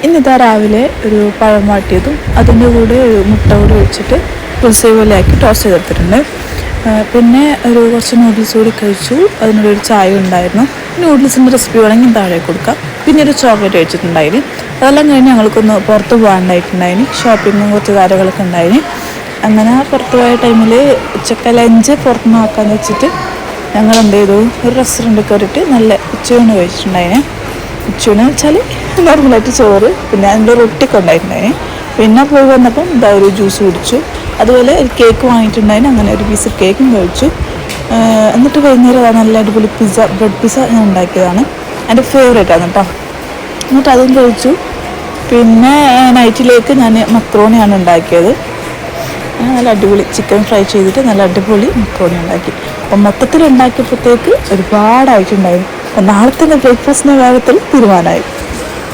ഇന്നിതാ രാവിലെ ഒരു പഴം വാട്ടിയതും അതിൻ്റെ കൂടെ ഒരു മുട്ട കൂടി ഒഴിച്ചിട്ട് പുൽസൈ പോലെ ആക്കി ടോസ്റ്റ് ചെയ്തെടുത്തിട്ടുണ്ട്. പിന്നെ കുറച്ച് നൂഡിൽസ് കൂടി കഴിച്ചു. അതിനൊരു ചായ ഉണ്ടായിരുന്നു. നൂഡിൽസിൻ്റെ റെസിപ്പി വേണമെങ്കിൽ താഴെ കൊടുക്കാം. പിന്നെ ഒരു ചോക്ലേറ്റ് കഴിച്ചിട്ടുണ്ടായിരുന്നു. അതെല്ലാം കഴിഞ്ഞ് ഞങ്ങൾക്കൊന്ന് പുറത്ത് പോകാനുണ്ടായിട്ടുണ്ടായിന്. ഷോപ്പിങ്ങും കുറച്ച് കാര്യങ്ങളൊക്കെ ഉണ്ടായിന്. അങ്ങനെ പുറത്ത് പോയ ടൈമിൽ ഉച്ചക്ക ലഞ്ച് പുറത്തുനിന്ന് ആക്കാമെന്ന് വെച്ചിട്ട് ഞങ്ങൾ എന്ത് ചെയ്തു, ഒരു റെസ്റ്റോറൻറ്റിൽ കയറിയിട്ട് നല്ല ഉച്ചയൂണ് കഴിച്ചിട്ടുണ്ടായിന്. ഉച്ചയൂണ് വെച്ചാൽ നോർമലായിട്ട് ചോറ്, പിന്നെ അതിൻ്റെ റൊട്ടിയൊക്കെ ഉണ്ടായിട്ടുണ്ടായിന്. പിന്നെ പോയി വന്നപ്പം ഇതാ ഒരു ജ്യൂസ് കുടിച്ചു. അതുപോലെ ഒരു കേക്ക് വാങ്ങിയിട്ടുണ്ടായിരുന്നു. അങ്ങനെ ഒരു പീസ് കേക്കും കഴിച്ചു. എന്നിട്ട് വൈകുന്നേരം നല്ല അടിപൊളി ബ്രെഡ് പിസ്സ ഞാൻ ഉണ്ടാക്കിയതാണ്. എൻ്റെ ഫേവറേറ്റാണ് കേട്ടോ. എന്നിട്ട് അതും കഴിച്ചു. പിന്നെ നൈറ്റിലേക്ക് ഞാൻ മക്രോണിയാണ് ഉണ്ടാക്കിയത്. നല്ല അടിപൊളി ചിക്കൻ ഫ്രൈ ചെയ്തിട്ട് നല്ല അടിപൊളി മക്രോണി ഉണ്ടാക്കി. അപ്പം മൊത്തത്തിൽ ഉണ്ടാക്കിയപ്പോഴത്തേക്ക് ഒരുപാടായിട്ടുണ്ടായിരുന്നു. അപ്പം നാളത്തെ ബ്രേക്ക്ഫാസ്റ്റിൻ്റെ കാര്യത്തിൽ തീരുമാനമായി.